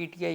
PTI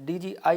DGI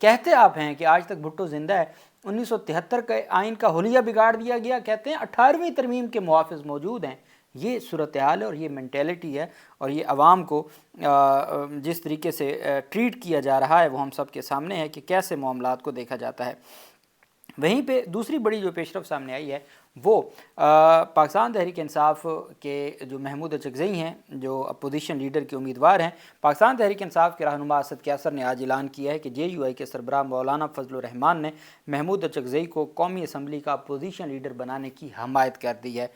کہتے آپ ہیں کہ آج تک بھٹو زندہ ہے، 1973 کے آئین کا حلیہ بگاڑ دیا گیا، کہتے ہیں 18ویں ترمیم کے محافظ موجود ہیں۔ یہ صورتحال ہے اور یہ مینٹیلٹی ہے، اور یہ عوام کو جس طریقے سے ٹریٹ کیا جا رہا ہے وہ ہم سب کے سامنے ہے کہ کیسے معاملات کو دیکھا جاتا ہے۔ وہیں پہ دوسری بڑی جو پیش رفت سامنے آئی ہے وہ پاکستان تحریک انصاف کے جو محمود اچکزئی ہیں، جو اپوزیشن لیڈر کے امیدوار ہیں، پاکستان تحریک انصاف کے رہنما اسد کیسر نے آج اعلان کیا ہے کہ جے یو آئی کے سربراہ مولانا فضل الرحمان نے محمود اچکزئی کو قومی اسمبلی کا اپوزیشن لیڈر بنانے کی حمایت کر دی ہے۔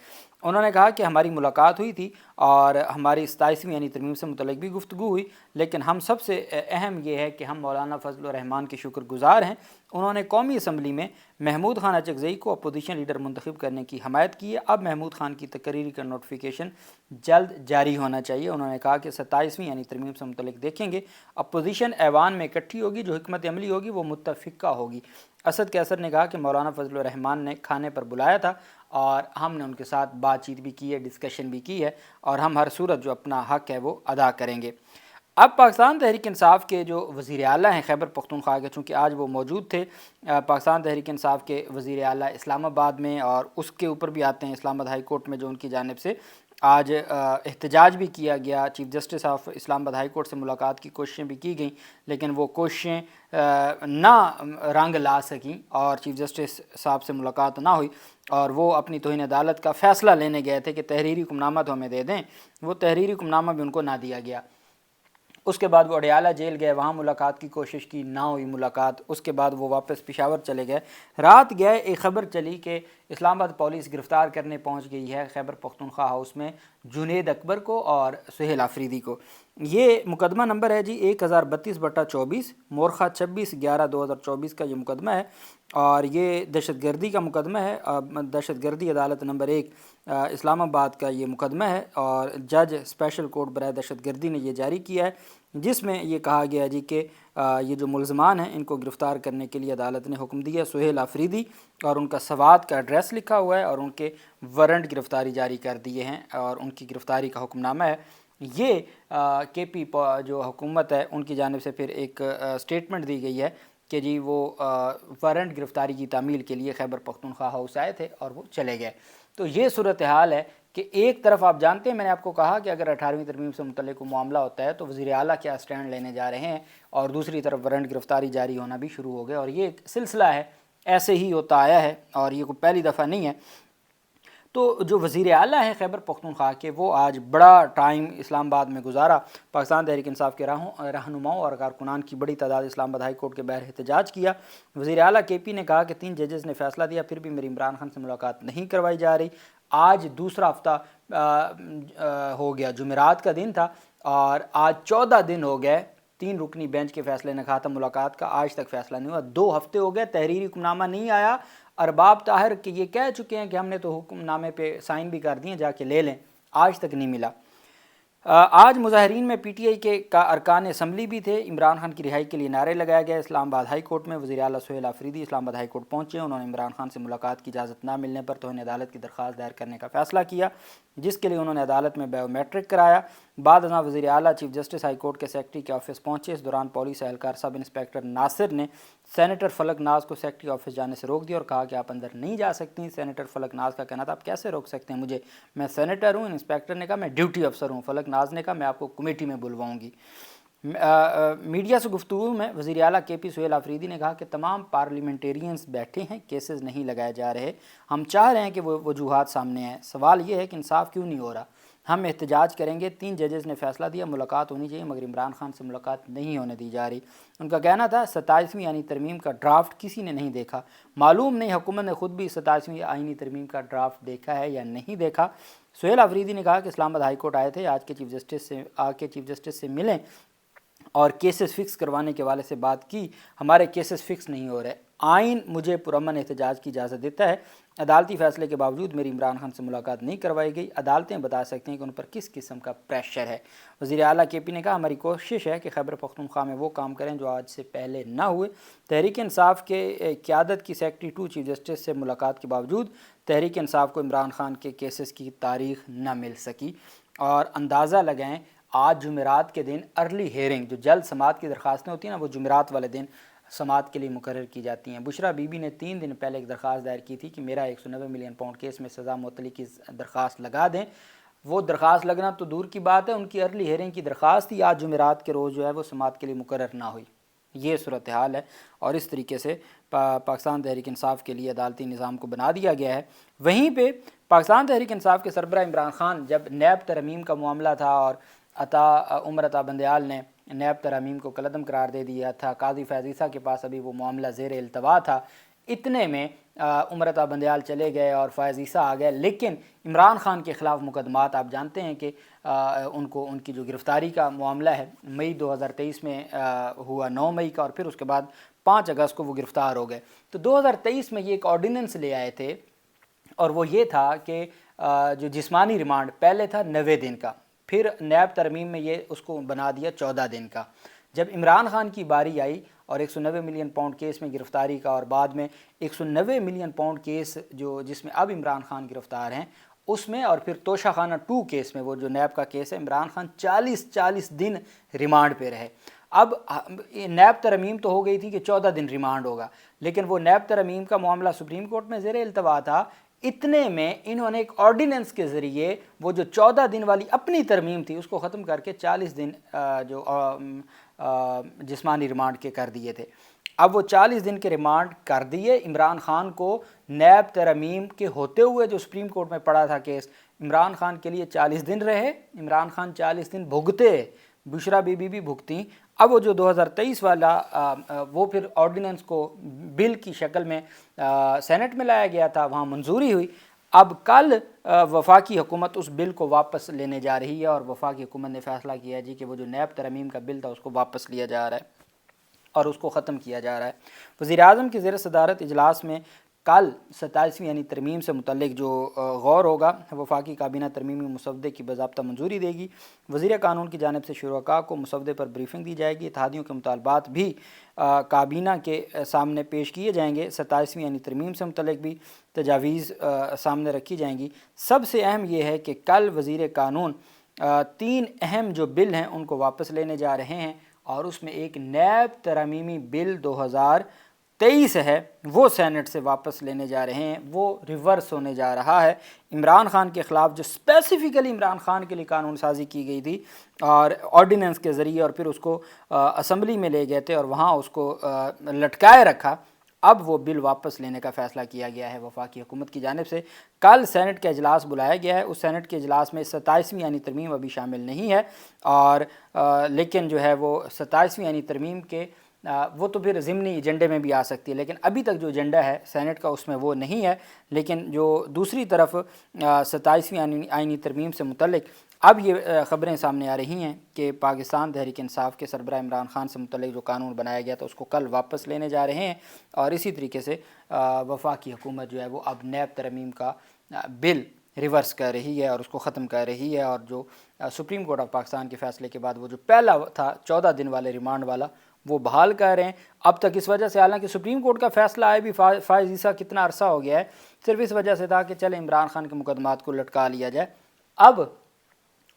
انہوں نے کہا کہ ہماری ملاقات ہوئی تھی اور ہماری 27ویں یعنی ترمیم سے متعلق بھی گفتگو ہوئی، لیکن ہم سب سے اہم یہ ہے کہ ہم مولانا فضل الرحمان کے شکر گزار ہیں۔ انہوں نے قومی اسمبلی میں محمود خان اچکزئی کو اپوزیشن لیڈر منتخب کرنے کی حمایت کی ہے۔ اب محمود خان کی تقرری کا نوٹیفیکیشن جلد جاری ہونا چاہیے۔ انہوں نے کہا کہ 27ویں یعنی ترمیم سے متعلق دیکھیں گے، اپوزیشن ایوان میں اکٹھی ہوگی، جو حکمت عملی ہوگی وہ متفقہ ہوگی۔ اسد کیسر نے کہا کہ مولانا فضل الرحمان نے کھانے پر بلایا تھا اور ہم نے ان کے ساتھ بات چیت بھی کی ہے، ڈسکشن بھی کی ہے، اور ہم ہر صورت جو اپنا حق ہے وہ ادا کریں گے۔ اب پاکستان تحریک انصاف کے جو وزیر اعلیٰ ہیں خیبر پختونخوا کے، چونکہ آج وہ موجود تھے، پاکستان تحریک انصاف کے وزیر اعلیٰ اسلام آباد میں، اور اس کے اوپر بھی آتے ہیں اسلام آباد ہائی کورٹ میں جو ان کی جانب سے آج احتجاج بھی کیا گیا۔ چیف جسٹس آف اسلام آباد ہائی کورٹ سے ملاقات کی کوششیں بھی کی گئیں، لیکن وہ کوششیں نہ رنگ لا سکیں اور چیف جسٹس صاحب سے ملاقات نہ ہوئی، اور وہ اپنی توہین عدالت کا فیصلہ لینے گئے تھے کہ تحریری حکم نامہ تو ہمیں دے دیں، وہ تحریری حکم نامہ بھی ان کو نہ دیا گیا۔ اس کے بعد وہ اڈیالہ جیل گئے، وہاں ملاقات کی کوشش کی، نہ ہوئی ملاقات۔ اس کے بعد وہ واپس پشاور چلے گئے۔ رات گئے ایک خبر چلی کہ اسلام آباد پولیس گرفتار کرنے پہنچ گئی ہے خیبر پختونخوا ہاؤس میں جنید اکبر کو اور سہیل آفریدی کو۔ یہ مقدمہ نمبر ہے جی 1032/24، مورخہ 26/11/2024 کا یہ مقدمہ ہے، اور یہ دہشت گردی کا مقدمہ ہے۔ دہشت گردی عدالت نمبر 1 اسلام آباد کا یہ مقدمہ ہے، اور جج اسپیشل کورٹ برائے دہشت گردی نے یہ جاری کیا ہے، جس میں یہ کہا گیا جی کہ یہ جو ملزمان ہیں ان کو گرفتار کرنے کے لیے عدالت نے حکم دیا۔ سہیل آفریدی اور ان کا سوات کا ایڈریس لکھا ہوا ہے، اور ان کے وارنٹ گرفتاری جاری کر دیے ہیں، اور ان کی گرفتاری کا حکم نامہ ہے۔ یہ کے پی جو حکومت ہے ان کی جانب سے پھر ایک سٹیٹمنٹ دی گئی ہے کہ جی وہ وارنٹ گرفتاری کی تعمیل کے لیے خیبر پختونخوا ہاؤس آئے تھے اور وہ چلے گئے۔ تو یہ صورتحال ہے کہ ایک طرف آپ جانتے ہیں، میں نے آپ کو کہا کہ اگر 18ویں ترمیم سے متعلق کوئی معاملہ ہوتا ہے تو وزیر اعلیٰ کیا سٹینڈ لینے جا رہے ہیں، اور دوسری طرف وارنٹ گرفتاری جاری ہونا بھی شروع ہو گیا، اور یہ ایک سلسلہ ہے، ایسے ہی ہوتا آیا ہے، اور یہ کوئی پہلی دفعہ نہیں ہے۔ تو جو وزیر اعلیٰ ہیں خیبر پختونخوا کے، وہ آج بڑا ٹائم اسلام آباد میں گزارا۔ پاکستان تحریک انصاف کے رہنماؤں اور کارکنان کی بڑی تعداد اسلام آباد ہائی کورٹ کے باہر احتجاج کیا۔ وزیر اعلیٰ کے پی نے کہا کہ 3 ججز نے فیصلہ دیا، پھر بھی میری عمران خان سے ملاقات نہیں کروائی جا رہی۔ آج دوسرا ہفتہ ہو گیا، جمعرات کا دن تھا، اور آج 14 دن ہو گئے 3 رکنی بینچ کے فیصلے نے کہا تھا ملاقات کا، آج تک فیصلہ نہیں ہوا۔ 2 ہفتے ہو گئے، تحریری حکم نامہ نہیں آیا۔ ارباب طاہر کہ یہ کہہ چکے ہیں کہ ہم نے تو حکم نامے پہ سائن بھی کر دیے، جا کے لے لیں، آج تک نہیں ملا۔ آج مظاہرین میں پی ٹی آئی کے ارکان اسمبلی بھی تھے۔ عمران خان کی رہائی کے لیے نعرے لگایا گیا اسلام آباد ہائی کورٹ میں۔ وزیر اعلیٰ سہیل آفریدی اسلام آباد ہائی کورٹ پہنچے، انہوں نے عمران خان سے ملاقات کی اجازت نہ ملنے پر توہین عدالت کی درخواست دائر کرنے کا فیصلہ کیا، جس کے لیے انہوں نے عدالت میں بایو میٹرک کرایا۔ بعد ازاں وزیر اعلیٰ چیف جسٹس ہائی کورٹ کے سیکرٹری کے آفس پہنچے۔ اس دوران پولیس اہلکار سب انسپکٹر ناصر نے سینیٹر فلک ناز کو سیکرٹری آفس جانے سے روک دیا اور کہا کہ آپ اندر نہیں جا سکتی۔ سینیٹر فلک ناز کا کہنا تھا آپ کیسے روک سکتے ہیں مجھے، میں سینیٹر ہوں۔ انسپکٹر نے کہا میں ڈیوٹی افسر ہوں۔ فلک ناز نے کہا میں آپ کو کمیٹی میں بلواؤں گی۔ میڈیا سے گفتگو میں وزیر اعلیٰ کے پی سہیل آفریدی نے کہا کہ تمام پارلیمنٹیرینز بیٹھے ہیں، کیسز نہیں لگائے جا رہے، ہم چاہ رہے ہیں کہ وہ وجوہات سامنے ہیں، سوال یہ ہے کہ انصاف کیوں نہیں ہو رہا، ہم احتجاج کریں گے۔ 3 ججز نے فیصلہ دیا ملاقات ہونی چاہیے، مگر عمران خان سے ملاقات نہیں ہونے دی جا رہی۔ ان کا کہنا تھا 27ویں یعنی ترمیم کا ڈرافٹ کسی نے نہیں دیکھا، معلوم نہیں حکومت نے خود بھی 27ویں آئینی ترمیم کا ڈرافٹ دیکھا ہے یا نہیں دیکھا۔ سہیل آفریدی نے کہا کہ اسلام آباد ہائی کورٹ آئے تھے، آج کے چیف جسٹس سے ملیں اور کیسز فکس کروانے کے حوالے سے بات کی، ہمارے کیسز فکس نہیں ہو رہے، آئین مجھے پرامن احتجاج کی اجازت دیتا ہے، عدالتی فیصلے کے باوجود میری عمران خان سے ملاقات نہیں کروائی گئی، عدالتیں بتا سکتی ہیں کہ ان پر کس قسم کا پریشر ہے۔ وزیر اعلیٰ کے پی نے کہا ہماری کوشش ہے کہ خیبر پختونخوا میں وہ کام کریں جو آج سے پہلے نہ ہوئے۔ تحریک انصاف کے قیادت کی سیکرٹری 2 چیف جسٹس سے ملاقات کے باوجود تحریک انصاف کو عمران خان کے کیسز کی تاریخ نہ مل سکی، اور اندازہ لگائیں آج جمعرات کے دن ارلی ہیئرنگ جو جلد سماعت کی درخواستیں ہوتی ہیں نا، وہ جمعرات والے دن سماعت کے لیے مقرر کی جاتی ہیں۔ بشرا بی بی نے 3 دن پہلے ایک درخواست دائر کی تھی کہ میرا 190 ملین پاؤنڈ کیس میں سزا معطلی کی درخواست لگا دیں۔ وہ درخواست لگنا تو دور کی بات ہے، ان کی ارلی ہیئرنگ کی درخواست تھی، آج جمعرات کے روز جو ہے وہ سماعت کے لیے مقرر نہ ہوئی۔ یہ صورتحال ہے اور اس طریقے سے پاکستان تحریک انصاف کے لیے عدالتی نظام کو بنا دیا گیا ہے۔ وہیں پہ پاکستان تحریک انصاف کے سربراہ عمران خان جب نیب ترمیم کا معاملہ تھا اور عمر عطا بندیال نے نیب ترمیم کو کالعدم قرار دے دیا تھا، قاضی فیض عیسیٰ کے پاس ابھی وہ معاملہ زیر التوا تھا، اتنے میں عمر عطا بندیال چلے گئے اور فیض عیسیٰ آ گئے، لیکن عمران خان کے خلاف مقدمات آپ جانتے ہیں کہ ان کی جو گرفتاری کا معاملہ ہے مئی 2023 میں ہوا، 9 مئی کا، اور پھر اس کے بعد 5 اگست کو وہ گرفتار ہو گئے۔ تو 2023 میں یہ ایک آرڈیننس لے آئے تھے اور وہ یہ تھا کہ جو جسمانی ریمانڈ پہلے تھا 90 دن کا، پھر نیب ترمیم میں یہ اس کو بنا دیا 14 دن کا۔ جب عمران خان کی باری آئی اور 190 ملین پاؤنڈ کیس میں گرفتاری کا اور بعد میں 190 ملین پاؤنڈ کیس جس میں اب عمران خان گرفتار ہیں اس میں، اور پھر توشہ خانہ 2 کیس میں، وہ جو نیب کا کیس ہے، عمران خان 40 دن ریمانڈ پہ رہے۔ اب نیب ترمیم تو ہو گئی تھی کہ 14 دن ریمانڈ ہوگا، لیکن وہ نیب ترمیم کا معاملہ سپریم کورٹ میں زیر التوا تھا، اتنے میں انہوں نے ایک آرڈیننس کے ذریعے وہ جو 14 دن والی اپنی ترمیم تھی اس کو ختم کر کے 40 دن جو جسمانی ریمانڈ کے کر دیے تھے۔ اب وہ 40 دن کے ریمانڈ کر دیے عمران خان کو، نیب ترمیم کے ہوتے ہوئے جو سپریم کورٹ میں پڑا تھا کیس، عمران خان کے لیے 40 دن رہے، عمران خان 40 دن بھگتے، بشرا بی بی بھی بھگتیں۔ اب وہ جو 2023 والا وہ پھر آرڈیننس کو بل کی شکل میں سینٹ میں لایا گیا تھا، وہاں منظوری ہوئی۔ اب کل وفاقی حکومت اس بل کو واپس لینے جا رہی ہے اور وفاقی حکومت نے فیصلہ کیا جی کہ وہ جو نیب ترمیم کا بل تھا اس کو واپس لیا جا رہا ہے اور اس کو ختم کیا جا رہا ہے۔ وزیر اعظم کی زیر صدارت اجلاس میں کل 27ویں یعنی ترمیم سے متعلق جو غور ہوگا، وفاقی کابینہ ترمیمی مسودے کی باضابطہ منظوری دے گی۔ وزیر قانون کی جانب سے شرکاء کو مسودے پر بریفنگ دی جائے گی، اتحادیوں کے مطالبات بھی کابینہ کے سامنے پیش کیے جائیں گے، 27ویں یعنی ترمیم سے متعلق بھی تجاویز سامنے رکھی جائیں گی۔ سب سے اہم یہ ہے کہ کل وزیر قانون 3 اہم جو بل ہیں ان کو واپس لینے جا رہے ہیں، اور اس میں ایک نیب ترمیمی بل 2023 ہے وہ سینٹ سے واپس لینے جا رہے ہیں، وہ ریورس ہونے جا رہا ہے۔ عمران خان کے خلاف جو اسپیسیفکلی عمران خان کے لیے قانون سازی کی گئی تھی اور آرڈیننس کے ذریعے، اور پھر اس کو اسمبلی میں لے گئے تھے اور وہاں اس کو لٹکائے رکھا، اب وہ بل واپس لینے کا فیصلہ کیا گیا ہے وفاقی حکومت کی جانب سے۔ کل سینٹ کا اجلاس بلایا گیا ہے، اس سینٹ کے اجلاس میں 27ویں یعنی ترمیم ابھی شامل نہیں ہے، اور لیکن جو ہے وہ 27ویں یعنی ترمیم کے وہ تو پھر ضمنی ایجنڈے میں بھی آ سکتی ہے، لیکن ابھی تک جو ایجنڈا ہے سینٹ کا اس میں وہ نہیں ہے۔ لیکن جو دوسری طرف 27ویں آئینی ترمیم سے متعلق اب یہ خبریں سامنے آ رہی ہیں کہ پاکستان تحریک انصاف کے سربراہ عمران خان سے متعلق جو قانون بنایا گیا تھا اس کو کل واپس لینے جا رہے ہیں، اور اسی طریقے سے وفاقی حکومت جو ہے وہ اب نیب ترمیم کا بل ریورس کر رہی ہے اور اس کو ختم کر رہی ہے، اور جو سپریم کورٹ آف پاکستان کے فیصلے کے بعد وہ جو پہلا تھا 14 دن والے ریمانڈ والا وہ بحال کر رہے ہیں۔ اب تک اس وجہ سے، حالانکہ سپریم کورٹ کا فیصلہ آئے بھی فائز عیسیٰ کتنا عرصہ ہو گیا ہے، صرف اس وجہ سے تھا کہ چلے عمران خان کے مقدمات کو لٹکا لیا جائے، اب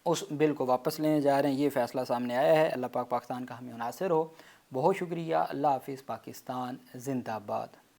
اس بل کو واپس لینے جا رہے ہیں، یہ فیصلہ سامنے آیا ہے۔ اللہ پاک پاکستان کا ہمیں ناصر ہو۔ بہت شکریہ، اللہ حافظ، پاکستان زندہ باد۔